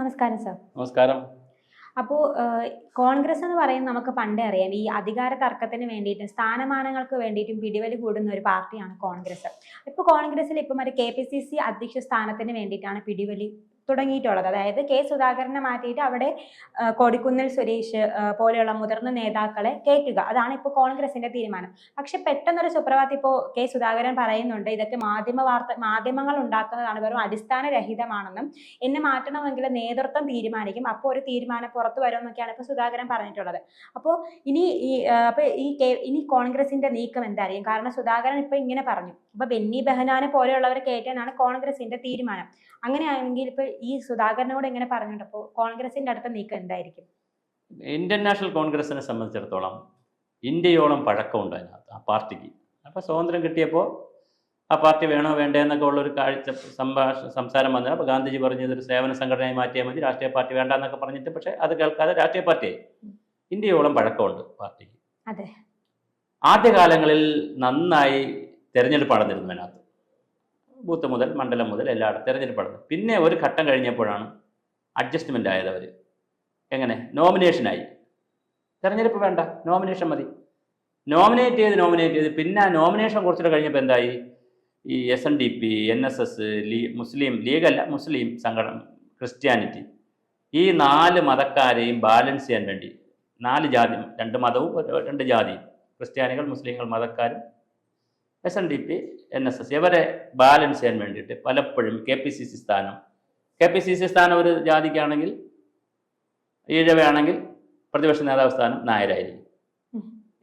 നമസ്കാരം സർ. നമസ്കാരം. അപ്പോൾ കോൺഗ്രസ് എന്ന് പറയുന്നത് നമുക്ക് പണ്ടേ അറിയാം, ഈ അധികാര തർക്കത്തിന് വേണ്ടിയിട്ടും സ്ഥാനമാനങ്ങൾക്ക് വേണ്ടിയിട്ടും പിടിവലി കൂടുന്ന ഒരു പാർട്ടിയാണ് കോൺഗ്രസ്. ഇപ്പോൾ കോൺഗ്രസിൽ ഇപ്പം ഒരു KPCC അധ്യക്ഷ സ്ഥാനത്തിന് വേണ്ടിയിട്ടാണ് പിടിവലി തുടങ്ങിയിട്ടുള്ളത്. അതായത് കെ സുധാകരനെ മാറ്റിയിട്ട് അവിടെ കൊടിക്കുന്നിൽ സുരേഷ് പോലെയുള്ള മുതിർന്ന നേതാക്കളെ കയറ്റുക, അതാണ് ഇപ്പോൾ കോൺഗ്രസിന്റെ തീരുമാനം. പക്ഷെ പെട്ടെന്നൊരു സുപ്രഭാതം ഇപ്പോൾ കെ സുധാകരൻ പറയുന്നുണ്ട്, ഇതൊക്കെ മാധ്യമങ്ങൾ ഉണ്ടാക്കുന്നതാണ്, വെറും അടിസ്ഥാനരഹിതമാണെന്നും എന്നെ മാറ്റണമെങ്കിൽ നേതൃത്വം തീരുമാനിക്കും, അപ്പോൾ ഒരു തീരുമാനം പുറത്തു വരുമെന്നൊക്കെയാണ് ഇപ്പോൾ സുധാകരൻ പറഞ്ഞിട്ടുള്ളത്. അപ്പോൾ ഇനി കോൺഗ്രസിന്റെ നീക്കം എന്തായിരിക്കും? കാരണം സുധാകരൻ ഇപ്പൊ ഇങ്ങനെ പറഞ്ഞു, അപ്പൊ ബെന്നി ബെഹനാനെ പോലെയുള്ളവരെ കയറ്റാനാണ് കോൺഗ്രസിന്റെ തീരുമാനം. അങ്ങനെയാണെങ്കിൽ ഇപ്പൊ ഈ സുധാകരനോട് എങ്ങനെ പറഞ്ഞിട്ട് അപ്പോൾ കോൺഗ്രസിന്റെ അടുത്ത നീക്കം എന്തായിരിക്കും? ഇന്ത്യൻ നാഷണൽ കോൺഗ്രസിനെ സംബന്ധിച്ചിടത്തോളം ഇന്ത്യയോളം പഴക്കമുണ്ട് അതിനകത്ത്, ആ പാർട്ടിക്ക്. അപ്പോൾ സ്വാതന്ത്ര്യം കിട്ടിയപ്പോൾ ആ പാർട്ടി വേണോ വേണ്ടേ എന്നൊക്കെ ഉള്ളൊരു സംസാരം വന്നത്. അപ്പോൾ ഗാന്ധിജി പറഞ്ഞത് ഒരു സേവന സംഘടനയായി മാറ്റിയാൽ മതി, രാഷ്ട്രീയ പാർട്ടി വേണ്ട എന്നൊക്കെ പറഞ്ഞിട്ട്, പക്ഷേ അത് കേൾക്കാതെ രാഷ്ട്രീയ പാർട്ടിയായി. ഇന്ത്യയോളം പഴക്കമുണ്ട് പാർട്ടിക്ക്. അതെ, ആദ്യകാലങ്ങളിൽ നന്നായി തെരഞ്ഞെടുപ്പ് നടന്നിരുന്നു അതിനകത്ത്, ബൂത്ത് മുതൽ മണ്ഡലം മുതൽ എല്ലായിടത്തും തെരഞ്ഞെടുപ്പ് നടന്നു. പിന്നെ ഒരു ഘട്ടം കഴിഞ്ഞപ്പോഴാണ് അഡ്ജസ്റ്റ്മെൻ്റ് ആയത്. അവർ എങ്ങനെ നോമിനേഷനായി, തെരഞ്ഞെടുപ്പ് വേണ്ട, നോമിനേഷൻ മതി. നോമിനേറ്റ് ചെയ്ത് പിന്നെ ആ നോമിനേഷൻ കുറച്ചുകൂടെ കഴിഞ്ഞപ്പോൾ എന്തായി, ഈ SNDP, NSS, മുസ്ലിം ലീഗല്ല, മുസ്ലിം സംഘടന, ക്രിസ്ത്യാനിറ്റി, ഈ 4 മതക്കാരെയും ബാലൻസ് ചെയ്യാൻ വേണ്ടി 4 ജാതി, 2 മതവും 2 ജാതിയും, ക്രിസ്ത്യാനികൾ, മുസ്ലിങ്ങൾ, മതക്കാരും SNDP, NSS, ഇവരെ ബാലൻസ് ചെയ്യാൻ വേണ്ടിയിട്ട് പലപ്പോഴും KPCC സ്ഥാനം ഒരു ജാതിക്കാണെങ്കിൽ, ഈഴവയാണെങ്കിൽ പ്രതിപക്ഷ നേതാവ് സ്ഥാനം നായരായിരിക്കും.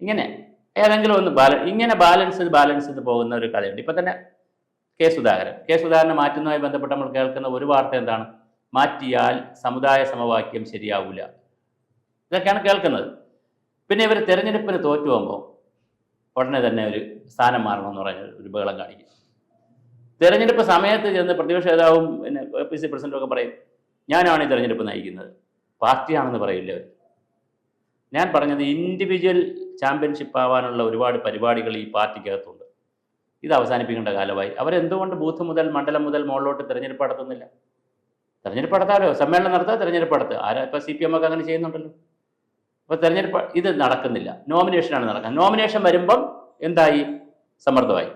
ഇങ്ങനെ ഏതെങ്കിലും ഒന്ന് ബാലൻസ് ചെയ്ത് പോകുന്ന ഒരു കഥയുണ്ട്. ഇപ്പം തന്നെ കെ സുധാകരനെ മാറ്റുന്നതുമായി ബന്ധപ്പെട്ട് നമ്മൾ കേൾക്കുന്ന ഒരു വാർത്ത എന്താണ്? മാറ്റിയാൽ സമുദായ സമവാക്യം ശരിയാവില്ല, ഇതൊക്കെയാണ് കേൾക്കുന്നത്. പിന്നെ ഇവർ തെരഞ്ഞെടുപ്പിന് തോറ്റു പോകുമ്പോൾ ഉടനെ തന്നെ ഒരു സ്ഥാനം മാറണമെന്ന് പറഞ്ഞ ഒരു ബഹളം കാണിക്കും. തെരഞ്ഞെടുപ്പ് സമയത്ത് ചെന്ന് പ്രതിപക്ഷ നേതാവും പിന്നെ KPCC പ്രസിഡന്റും ഒക്കെ പറയും, ഞാനാണ് ഈ തെരഞ്ഞെടുപ്പ് നയിക്കുന്നത്, പാർട്ടിയാണെന്ന് പറയില്ല അവർ. ഞാൻ പറഞ്ഞത് ഇൻഡിവിജ്വൽ ചാമ്പ്യൻഷിപ്പ് ആവാനുള്ള ഒരുപാട് പരിപാടികൾ ഈ പാർട്ടിക്കകത്തുണ്ട്. ഇത് അവസാനിപ്പിക്കേണ്ട കാലമായി. അവരെന്തുകൊണ്ട് ബൂത്ത് മുതൽ മണ്ഡലം മുതൽ മുകളിലോട്ട് തെരഞ്ഞെടുപ്പ് നടത്തുന്നില്ല? തെരഞ്ഞെടുപ്പ് നടത്താമല്ലോ, സമ്മേളനം നടത്തുക, തെരഞ്ഞെടുപ്പ് നടത്തുക. ഇപ്പോൾ CPM ഒക്കെ അങ്ങനെ ചെയ്യുന്നുണ്ടല്ലോ. അപ്പോൾ തെരഞ്ഞെടുപ്പ് ഇത് നടക്കുന്നില്ല, നോമിനേഷനാണ് നടക്കുക. നോമിനേഷൻ വരുമ്പം എന്തായി? സമ്മർദ്ദമായി,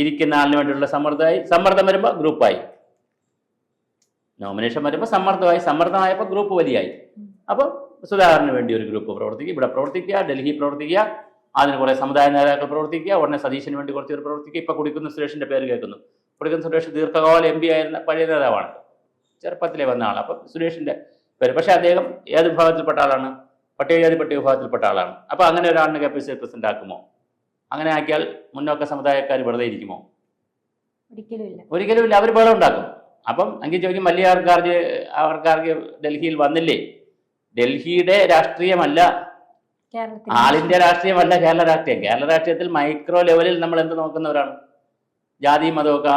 ഇരിക്കുന്ന ആളിന് വേണ്ടിയുള്ള സമ്മർദ്ദം വരുമ്പോൾ ഗ്രൂപ്പായി. നോമിനേഷൻ വരുമ്പോൾ സമ്മർദ്ദമായപ്പോൾ ഗ്രൂപ്പ് വലിയായി. അപ്പോൾ സുധാകരന് വേണ്ടി ഒരു ഗ്രൂപ്പ് പ്രവർത്തിക്കുക, ഇവിടെ പ്രവർത്തിക്കുക, ഡൽഹി പ്രവർത്തിക്കുക, അതിന് കുറേ സമുദായ നേതാക്കൾ പ്രവർത്തിക്കുക, ഉടനെ സതീശന് വേണ്ടി കുറച്ച് പേർ പ്രവർത്തിക്കുക. ഇപ്പോൾ കൊടിക്കുന്നിൽ സുരേഷിൻ്റെ പേര് കേൾക്കുന്നു. കൊടിക്കുന്നിൽ സുരേഷ് ദീർഘകാല MP ആയിരുന്ന പഴയ നേതാവാണ്, ചെറുപ്പത്തിലേ വന്ന ആൾ. അപ്പം സുരേഷിൻ്റെ പേര്, പക്ഷേ അദ്ദേഹം ഏത് വിഭാഗത്തിൽപ്പെട്ട ആളാണ്? പട്ടികജാതി വിഭാഗത്തിൽപ്പെട്ട ആളാണ്. അപ്പോൾ അങ്ങനെ ഒരാളിനെ KPCC പ്രസിഡന്റ് ആക്കുമോ? അങ്ങനെ ആക്കിയാൽ മുന്നോക്ക സമുദായക്കാർ വെറുതെ ഇരിക്കുമോ? ഒരിക്കലുമില്ല. അവർ ബഹളം ഉണ്ടാക്കും. അപ്പം എങ്കിൽ ചോദിക്കും, അവർക്കാർക്ക് ഡൽഹിയിൽ വന്നില്ലേ? ഡൽഹിയുടെ രാഷ്ട്രീയമല്ല, ആളിന്റെ രാഷ്ട്രീയമല്ല കേരള രാഷ്ട്രീയം. കേരള രാഷ്ട്രീയത്തിൽ മൈക്രോ ലെവലിൽ നമ്മൾ എന്ത് നോക്കുന്നവരാണ്? ജാതി മതമൊക്കെ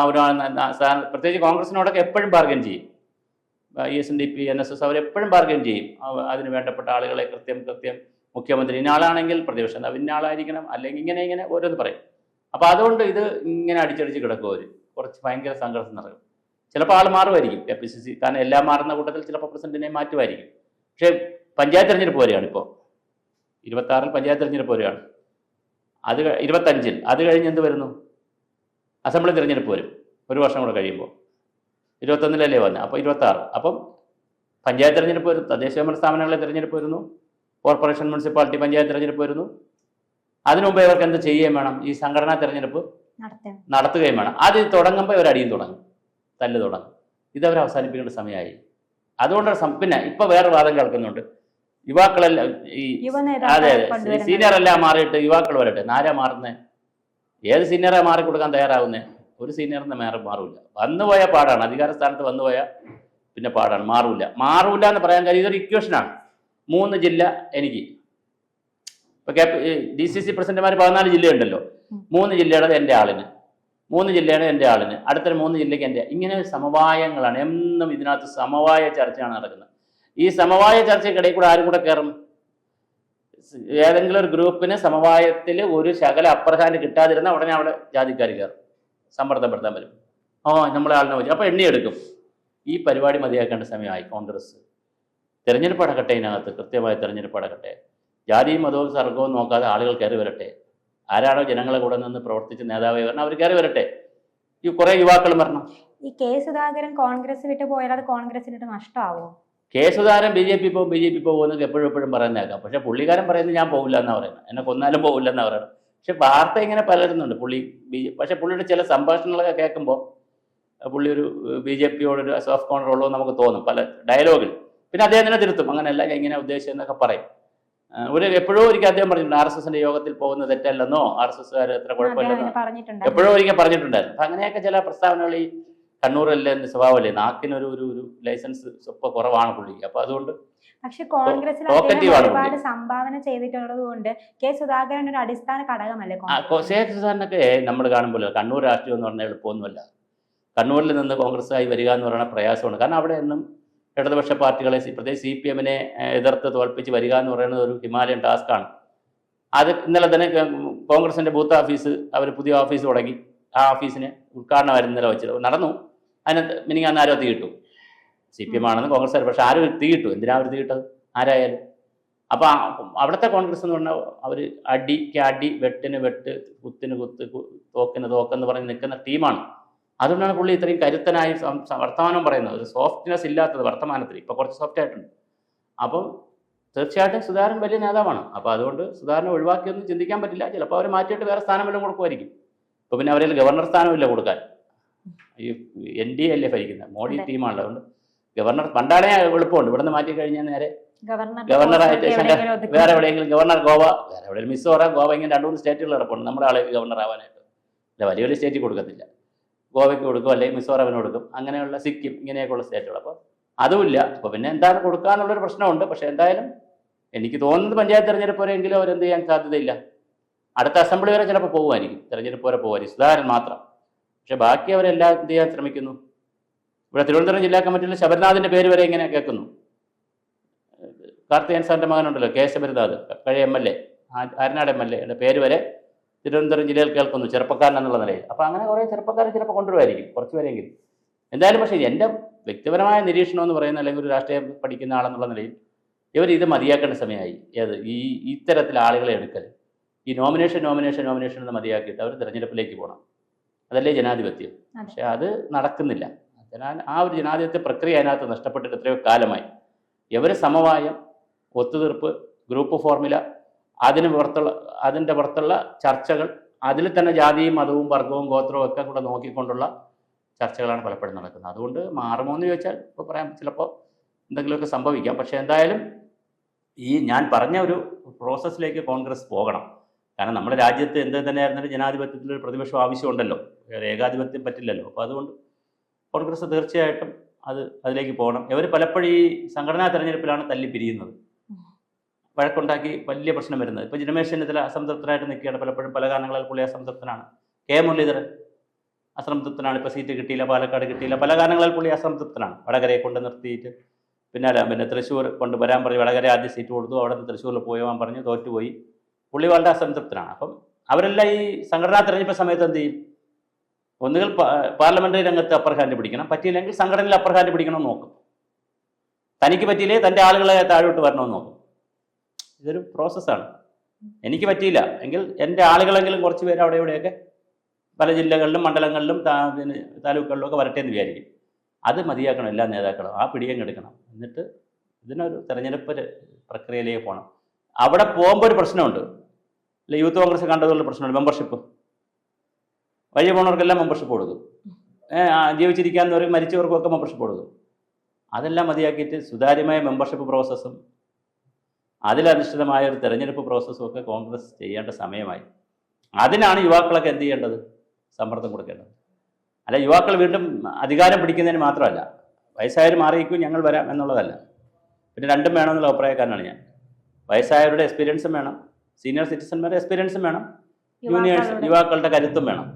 പ്രത്യേകിച്ച് കോൺഗ്രസിനോടൊക്കെ എപ്പോഴും ബാർഗൻ ചെയ്യും. SNDP, NSS അവരെപ്പോഴും ബാർഗൻ ചെയ്യും. അതിന് വേണ്ടപ്പെട്ട ആളുകളെ കൃത്യം മുഖ്യമന്ത്രി ഇന്നാളാണെങ്കിൽ പ്രതിപക്ഷ നേതാവ് ഇന്നാളായിരിക്കണം, അല്ലെങ്കിൽ ഇങ്ങനെ ഓരോന്ന് പറയും. അപ്പോൾ അതുകൊണ്ട് ഇത് ഇങ്ങനെ അടിച്ചടിച്ച് കിടക്കും. അവർ കുറച്ച് ഭയങ്കര സംഘർഷം നടക്കും. ചിലപ്പോൾ ആൾ മാറുമായിരിക്കും KPCC, കാരണം എല്ലാം മാറുന്ന കൂട്ടത്തിൽ ചിലപ്പോൾ പ്രസിഡന്റിനെ മാറ്റുമായിരിക്കും. പക്ഷേ പഞ്ചായത്ത് തെരഞ്ഞെടുപ്പ് വരെയാണ്. ഇപ്പോൾ 26-ൽ പഞ്ചായത്ത് തെരഞ്ഞെടുപ്പ് വരെയാണ്. 25-ൽ അത് കഴിഞ്ഞ് എന്ത് വരുന്നു? അസംബ്ലി തിരഞ്ഞെടുപ്പ് വരും ഒരു വർഷം കൂടെ കഴിയുമ്പോൾ. 21-ലല്ലേ വന്നത്, അപ്പോൾ 26. അപ്പം പഞ്ചായത്ത് തെരഞ്ഞെടുപ്പ് വരും, തദ്ദേശഭരണ സ്ഥാപനങ്ങളിലെ തിരഞ്ഞെടുപ്പ് വരുന്നു, കോർപ്പറേഷൻ, മുനിസിപ്പാലിറ്റി, പഞ്ചായത്ത് തിരഞ്ഞെടുപ്പ് വരുന്നു. അതിനു മുമ്പ് ഇവർക്ക് എന്ത് ചെയ്യുകയും വേണം? ഈ സംഘടനാ തെരഞ്ഞെടുപ്പ് നടത്തുകയും വേണം. അത് തുടങ്ങുമ്പോൾ ഇവർ അടിയും തുടങ്ങും, തല്ല് തുടങ്ങും. ഇതവർ അവസാനിപ്പിക്കേണ്ട സമയമായി. അതുകൊണ്ടാണ് പിന്നെ ഇപ്പോൾ വേറെ വാദം കേൾക്കുന്നുണ്ട്, യുവാക്കളെല്ലാം അതെ സീനിയറെല്ലാം മാറിയിട്ട് യുവാക്കൾ വരട്ടെ. ആരാ മാറുന്നത്? ഏത് സീനിയറെ മാറിക്കൊടുക്കാൻ തയ്യാറാവുന്നത്? ഒരു സീനിയറിന് മാറൂല. വന്നുപോയ പാടാണ്, അധികാര സ്ഥാനത്ത് വന്നുപോയാൽ പിന്നെ പാടാണ്, മാറൂല എന്ന് പറയാൻ കാര്യം ഇതൊരു ഇക്വേഷനാണ്. 3 ജില്ല എനിക്ക്, ഇപ്പോൾ DCC പ്രസിഡന്റുമാർ 14 ജില്ലയുണ്ടല്ലോ, 3 ജില്ലയുടെ എൻ്റെ ആളിന്, 3 ജില്ലയുടെ എൻ്റെ ആളിന്, അടുത്തൊരു 3 ജില്ലയ്ക്ക് എൻ്റെ, ഇങ്ങനെ സമവായങ്ങളാണ്. എന്നും ഇതിനകത്ത് സമവായ ചർച്ചയാണ് നടക്കുന്നത്. ഈ സമവായ ചർച്ചയ്ക്കിടയിൽ കൂടെ ആരും കൂടെ കയറും? ഏതെങ്കിലും ഒരു ഗ്രൂപ്പിന് സമവായത്തിൽ ഒരു ശകല അപ്പർ ഹാൻഡ് കിട്ടാതിരുന്നാൽ ഉടനെ അവിടെ ജാതിക്കാർ കയറും, സമ്മർദ്ദപ്പെടുത്താൻ വരും. നമ്മളെ ആളിനെ വെച്ചു. അപ്പോൾ എണ്ണിയെടുക്കും. ഈ പരിപാടി മതിയാക്കേണ്ട സമയമായി. കോൺഗ്രസ് തെരഞ്ഞെടുപ്പ് അടക്കട്ടെ, ഇതിനകത്ത് കൃത്യമായ തെരഞ്ഞെടുപ്പ് അടക്കട്ടെ, ജാതിയും മതവും സർഗവും നോക്കാതെ ആളുകൾ കയറി വരട്ടെ. ആരാണോ ജനങ്ങളെ കൂടെ നിന്ന് പ്രവർത്തിച്ച് നേതാവായി വരണം അവർ കയറി വരട്ടെ. ഈ കുറേ യുവാക്കളും വരണം. ഈ കെ സുധാകരൻ കോൺഗ്രസ് വിട്ട് പോയാൽ അത് കോൺഗ്രസിനിട്ട് നഷ്ടമാവോ? K Sudhakaran B J P പോകുമെന്ന് എപ്പോഴും പറയുന്നേക്കാം. പക്ഷേ പുള്ളിക്കാരൻ പറയുന്നത് ഞാൻ പോകില്ല എന്നാണ് പറയുന്നത്, എന്നെ കൊന്നാലും പോകില്ല എന്നാണ് പറയുന്നത്. പക്ഷെ വാർത്ത ഇങ്ങനെ പലരുന്നുണ്ട് പുള്ളി പക്ഷെ പുള്ളിയുടെ ചില സംഭാഷണങ്ങളൊക്കെ കേൾക്കുമ്പോൾ പുള്ളി ഒരു ബി ജെ പിയോടൊരു സോഫ്റ്റ് കോർണർ ഉള്ളൂ നമുക്ക് തോന്നും പല ഡയലോഗിൽ. പിന്നെ അദ്ദേഹത്തിനെ തിരുത്തും, അങ്ങനെയല്ല ഇങ്ങനെ ഉദ്ദേശിച്ചെന്നൊക്കെ പറയും. എപ്പോഴോ ഒരിക്കൽ അദ്ദേഹം പറഞ്ഞിട്ടുണ്ട് RSSന്റെ യോഗത്തിൽ പോകുന്നത് തെറ്റല്ലെന്നോ, RSSകാർ എത്ര കുഴപ്പമില്ലെന്നോ എപ്പോഴോ ഒരിക്കൽ പറഞ്ഞിട്ടുണ്ടായിരുന്നു. അപ്പം അങ്ങനെയൊക്കെ ചില പ്രസ്താവനകൾ ഈ കണ്ണൂരല്ലേ എൻ്റെ സ്വഭാവമല്ലേ, നാക്കിനൊരു ഒരു ലൈസൻസ് സ്വപ്പം കുറവാണ് പുള്ളിക്ക്. അപ്പം അതുകൊണ്ട് പക്ഷെ കോൺഗ്രസിൽ ഒരുപാട് സംഭാവന ചെയ്തിട്ടുള്ളത് കൊണ്ട് കെ സുധാകരൻ ഒരു അടിസ്ഥാന ഘടകമല്ലേ? കെ സുധാകരനൊക്കെ നമ്മൾ കാണുമ്പോൾ കണ്ണൂർ രാഷ്ട്രീയം എന്ന് പറഞ്ഞാൽ എളുപ്പമൊന്നുമല്ല. കണ്ണൂരിൽ നിന്ന് കോൺഗ്രസ്സായി വരിക എന്ന് പറയുന്ന പ്രയാസമാണ്. കാരണം അവിടെ നിന്നും ഇടതുപക്ഷ പാർട്ടികളെ പ്രത്യേകിച്ച് CPM-നെ എതിർത്ത് തോൽപ്പിച്ച് വരിക എന്ന് പറയുന്നത് ഒരു ഹിമാലയൻ ടാസ്ക്കാണ്. അത് ഇന്നലെ തന്നെ കോൺഗ്രസിൻ്റെ ബൂത്ത് ഓഫീസ് അവർ പുതിയ ഓഫീസ് തുടങ്ങി. ആ ഓഫീസിന് ഉദ്ഘാടനമായിരുന്നു ഇന്നലെ വെച്ചത്, നടന്നു. അതിന് മിനിങ്ങാന്ന് ആരോ തീയിട്ടു. CPM ആണെന്ന് കോൺഗ്രസ്, പക്ഷെ ആരും തീയിട്ടു. എന്തിനാ അവർ തീയിട്ടത്? ആരായാലും. അപ്പോൾ അവിടുത്തെ കോൺഗ്രസ് എന്ന് പറഞ്ഞാൽ അവർ അടിക്ക് അടി, വെട്ടിന് വെട്ട്, കുത്തിന് കുത്ത്, തോക്കിന് തോക്കെന്ന് പറഞ്ഞ് നിൽക്കുന്ന ടീമാണ്. അതുകൊണ്ടാണ് പുള്ളി ഇത്രയും കരുത്തനായി വർത്തമാനം പറയുന്നത്. ഒരു സോഫ്റ്റ്നെസ് ഇല്ലാത്തത് വർത്തമാനത്തിൽ ഇപ്പോൾ കുറച്ച് സോഫ്റ്റ് ആയിട്ടുണ്ട്. അപ്പം തീർച്ചയായിട്ടും സുധാകരൻ വലിയ നേതാവാണ്. അപ്പോൾ അതുകൊണ്ട് സുധാകരനെ ഒഴിവാക്കിയൊന്നും ചിന്തിക്കാൻ പറ്റില്ല. ചിലപ്പോൾ അവർ മാറ്റിയിട്ട് വേറെ സ്ഥാനം വല്ലതും കൊടുക്കുമായിരിക്കും. ഇപ്പോൾ പിന്നെ അവരിൽ ഗവർണർ സ്ഥാനമില്ല കൊടുക്കാൻ. ഈ NDA അല്ലേ ഭരിക്കുന്നത്, മോഡി ടീമാണല്ലോ. അതുകൊണ്ട് ഗവർണർ പണ്ടാണേ എളുപ്പമുണ്ട്, ഇവിടുന്ന് മാറ്റി കഴിഞ്ഞാൽ നേരെ ഗവർണറായിട്ട് വേറെ എവിടെയെങ്കിലും ഗവർണർ ഗോവ, വേറെ എവിടെയെങ്കിലും മിസോറാം, ഗോവ, ഇങ്ങനെ 2-3 സ്റ്റേറ്റുകൾ കിടപ്പുണ്ട്. നമ്മുടെ ആളെ ഗവർണർ ആവാനായിട്ട് അല്ല, വലിയ വലിയ സ്റ്റേറ്റിൽ കൊടുക്കത്തില്ല. ഗോവയ്ക്ക് കൊടുക്കും, അല്ലെങ്കിൽ മിസോറാമിന് കൊടുക്കും, അങ്ങനെയുള്ള സിക്കിം, ഇങ്ങനെയൊക്കെയുള്ള സ്റ്റേറ്റുകൾ. അപ്പോൾ അതുമില്ല. അപ്പോൾ പിന്നെ എന്താണ് കൊടുക്കുക എന്നുള്ളൊരു പ്രശ്നമുണ്ട്. പക്ഷേ എന്തായാലും എനിക്ക് തോന്നുന്നത് പഞ്ചായത്ത് തെരഞ്ഞെടുപ്പ് വരെയെങ്കിലും അവരെന്ത് ചെയ്യാൻ സാധ്യതയില്ല. അടുത്ത അസംബ്ലി വരെ ചിലപ്പോൾ പോകുമായിരിക്കും, തെരഞ്ഞെടുപ്പ് വരെ പോകുമായിരിക്കും സുധാകരൻ മാത്രം. പക്ഷെ ബാക്കി അവരെല്ലാം എന്ത് ചെയ്യാൻ ശ്രമിക്കുന്നു. ഇവിടെ തിരുവനന്തപുരം ജില്ലാ കമ്മിറ്റിയിൽ ശബരിനാഥിൻ്റെ പേര് വരെ ഇങ്ങനെ കേൾക്കുന്നു. കാർത്തികേയൻ സാറിൻ്റെ മകനുണ്ടല്ലോ, K ശബരിനാഥ്, പഴയ MLA, ആരനാട് MLA പേര് വരെ തിരുവനന്തപുരം ജില്ലയിൽ കേൾക്കുന്നു, ചെറുപ്പക്കാരൻ എന്നുള്ള നിലയിൽ. അപ്പോൾ അങ്ങനെ കുറേ ചെറുപ്പക്കാരെ ചിലപ്പോൾ കൊണ്ടുവരുമായിരിക്കും, കുറച്ച് പേരെങ്കിലും. എന്തായാലും പക്ഷേ എൻ്റെ വ്യക്തിപരമായ നിരീക്ഷണം എന്ന് പറയുന്ന, അല്ലെങ്കിൽ ഒരു രാഷ്ട്രീയം പഠിക്കുന്ന ആളെന്നുള്ള നിലയിൽ ഇവർ ഇത് മതിയാക്കേണ്ട സമയമായി. ഏത് ഇത്തരത്തിൽ ആളുകളെ എടുക്കൽ, ഈ നോമിനേഷൻ എന്ന് മതിയാക്കിയിട്ട് അവർ തിരഞ്ഞെടുപ്പിലേക്ക് പോകണം. അതല്ലേ ജനാധിപത്യം. പക്ഷെ അത് നടക്കുന്നില്ല. ആ ഒരു ജനാധിപത്യ പ്രക്രിയ അതിനകത്ത് നഷ്ടപ്പെട്ടിട്ട് എത്രയോ കാലമായി. ഇവർ സമവായം, ഒത്തുതീർപ്പ്, ഗ്രൂപ്പ് ഫോർമുല, അതിൻ്റെ പുറത്തുള്ള ചർച്ചകൾ, അതിൽ തന്നെ ജാതിയും മതവും വർഗവും ഗോത്രവും ഒക്കെ കൂടെ നോക്കിക്കൊണ്ടുള്ള ചർച്ചകളാണ് പലപ്പോഴും നടക്കുന്നത്. അതുകൊണ്ട് മാറുമോ എന്ന് ചോദിച്ചാൽ ഇപ്പോൾ പറയാം, ചിലപ്പോൾ എന്തെങ്കിലുമൊക്കെ സംഭവിക്കാം. പക്ഷേ എന്തായാലും ഈ ഞാൻ പറഞ്ഞ ഒരു പ്രോസസ്സിലേക്ക് കോൺഗ്രസ് പോകണം. കാരണം നമ്മുടെ രാജ്യത്ത് എന്ത് തന്നെയായിരുന്നാലും ജനാധിപത്യത്തിലൊരു പ്രതിപക്ഷം ആവശ്യമുണ്ടല്ലോ, ഏകാധിപത്യം പറ്റില്ലല്ലോ. അപ്പോൾ അതുകൊണ്ട് കോൺഗ്രസ് തീർച്ചയായിട്ടും അതിലേക്ക് പോകണം. ഇവർ പലപ്പോഴും ഈ സംഘടനാ തെരഞ്ഞെടുപ്പിലാണ് തല്ലി പിരിയുന്നത്, വഴക്കുണ്ടാക്കി വലിയ പ്രശ്നം വരുന്നത്. ഇപ്പോൾ രമേശ് ചെന്നിത്തല അസംതൃപ്തനായിട്ട് നിൽക്കുകയാണ്, പലപ്പോഴും പല കാരണങ്ങളാൽ പുള്ളി അസംതൃപ്തനാണ്. K മുരളീധരൻ അസംതൃപ്തനാണ്, ഇപ്പോൾ സീറ്റ് കിട്ടിയില്ല, പാലക്കാട് കിട്ടിയില്ല, പല കാരണങ്ങളാൽ പുള്ളി അസംതൃപ്തനാണ്. വടകരയെ കൊണ്ട് നിർത്തിയിട്ട് പിന്നെ തൃശ്ശൂർ കൊണ്ടുവരാൻ പറഞ്ഞ് വടകര ആദ്യം സീറ്റ് കൊടുത്തു, അവിടെ നിന്ന് തൃശ്ശൂരിൽ പോകാൻ പറഞ്ഞ് തോറ്റുപോയി. പുള്ളി വളരെ അസംതൃപ്തനാണ്. അപ്പം അവരെല്ലാം ഈ സംഘടനാ തെരഞ്ഞെടുപ്പ് സമയത്ത് എന്ത് ചെയ്യും? ഒന്നുകിൽ പാർലമെന്ററി രംഗത്ത് അപ്പർ ഹാൻഡ് പിടിക്കണം, പറ്റിയില്ലെങ്കിൽ സംഘടനയിൽ അപ്പർ ഹാൻഡ് പിടിക്കണമെന്ന് നോക്കും. തനിക്ക് പറ്റിയില്ലേ തൻ്റെ ആളുകളെ താഴോട്ട് വരണമെന്ന് നോക്കും. ഇതൊരു പ്രോസസ്സാണ്. എനിക്ക് പറ്റിയില്ല എങ്കിൽ എൻ്റെ ആളുകളെങ്കിലും കുറച്ച് പേര് അവിടെ ഇവിടെയൊക്കെ പല ജില്ലകളിലും മണ്ഡലങ്ങളിലും പിന്നെ താലൂക്കുകളിലും ഒക്കെ വരട്ടെ എന്ന് വിചാരിക്കും. അത് മതിയാക്കണം എല്ലാ നേതാക്കളും, ആ പിടിയും എടുക്കണം. എന്നിട്ട് ഇതിനൊരു തെരഞ്ഞെടുപ്പ് പ്രക്രിയയിലേക്ക് പോകണം. അവിടെ പോകുമ്പോൾ ഒരു പ്രശ്നമുണ്ട്, അല്ലെ യൂത്ത് കോൺഗ്രസ് കണ്ടതുള്ള പ്രശ്നമുണ്ട്, മെമ്പർഷിപ്പ്. വഴി പോണവർക്കെല്ലാം മെമ്പർഷിപ്പ് കൊടുക്കും, ജീവിച്ചിരിക്കാവുന്നവർക്ക് മരിച്ചവർക്കൊക്കെ മെമ്പർഷിപ്പ് കൊടുക്കും. അതെല്ലാം മതിയാക്കിയിട്ട് സുതാര്യമായ മെമ്പർഷിപ്പ് പ്രോസസ്സും അതിലധിഷ്ഠിതമായ ഒരു തെരഞ്ഞെടുപ്പ് പ്രോസസ്സും ഒക്കെ കോൺഗ്രസ് ചെയ്യേണ്ട സമയമായി. അതിനാണ് യുവാക്കളൊക്കെ എന്ത് ചെയ്യേണ്ടത്? സമ്മർദ്ദം കൊടുക്കേണ്ടത്. അല്ല യുവാക്കൾ വീണ്ടും അധികാരം പിടിക്കുന്നതിന് മാത്രമല്ല, വയസ്സായവർ മാറിയിരിക്കും ഞങ്ങൾ വരാം എന്നുള്ളതല്ല. പിന്നെ രണ്ടും വേണമെന്നുള്ള അഭിപ്രായക്കാരനാണ് ഞാൻ. വയസ്സായവരുടെ എക്സ്പീരിയൻസും വേണം, സീനിയർ സിറ്റിസന്മാരുടെ എക്സ്പീരിയൻസും വേണം, യുവാക്കളുടെ കരുത്തും വേണം,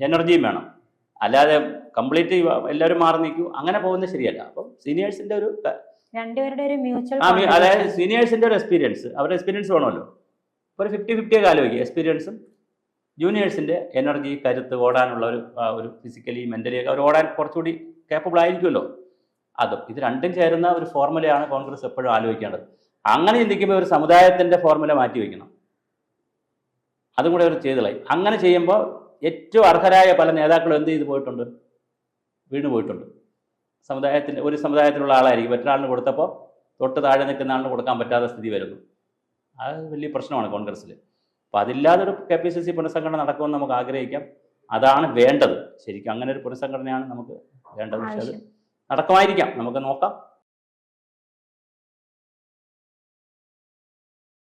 എനർജിയും വേണം. അല്ലാതെ കംപ്ലീറ്റ് എല്ലാവരും മാറി നിൽക്കൂ, അങ്ങനെ പോകുന്നത് ശരിയല്ല. അപ്പം സീനിയേഴ്സിൻ്റെ ഒരു അതായത് സീനിയേഴ്സിൻ്റെ ഒരു എക്സ്പീരിയൻസ്, അവരുടെ എക്സ്പീരിയൻസ് വേണമല്ലോ. ഇപ്പോൾ ഒരു 50-50 ഒക്കെ ആലോചിക്കുക, എക്സ്പീരിയൻസും ജൂനിയേഴ്സിൻ്റെ എനർജി, കരുത്ത്, ഓടാനുള്ള ഒരു ഫിസിക്കലി മെൻ്റലി ഒക്കെ അവർ ഓടാൻ കുറച്ചുകൂടി കേപ്പബിൾ ആയിരിക്കുമല്ലോ. അതും. ഇത് രണ്ടും ചേരുന്ന ഒരു ഫോർമുലയാണ് കോൺഗ്രസ് എപ്പോഴും ആലോചിക്കേണ്ടത്. അങ്ങനെ ചിന്തിക്കുമ്പോൾ ഒരു സമുദായത്തിൻ്റെ ഫോർമുല മാറ്റി വയ്ക്കണം. അതും കൂടെ അവർ ചെയ്തളായി. അങ്ങനെ ചെയ്യുമ്പോൾ ഏറ്റവും അർഹരായ പല നേതാക്കളും എന്ത് ചെയ്ത് പോയിട്ടുണ്ട്, വീണ് പോയിട്ടുണ്ട്. ഒരു സമുദായത്തിലുള്ള ആളായിരിക്കും, മറ്റൊരാളിന് കൊടുത്തപ്പോൾ തൊട്ട് താഴെ നിൽക്കുന്ന ആളിന് കൊടുക്കാൻ പറ്റാത്ത സ്ഥിതി വരുന്നു. അത് വലിയ പ്രശ്നമാണ് കോൺഗ്രസ്സിൽ. അപ്പോൾ അതില്ലാതൊരു KPCC പുനഃസംഘടന നടക്കുമെന്ന് നമുക്ക് ആഗ്രഹിക്കാം. അതാണ് വേണ്ടത്. ശരിക്കും അങ്ങനെ ഒരു പുനഃസംഘടനയാണ് നമുക്ക് വേണ്ടത്. പക്ഷെ അത് നടക്കുമായിരിക്കാം, നമുക്ക് നോക്കാം.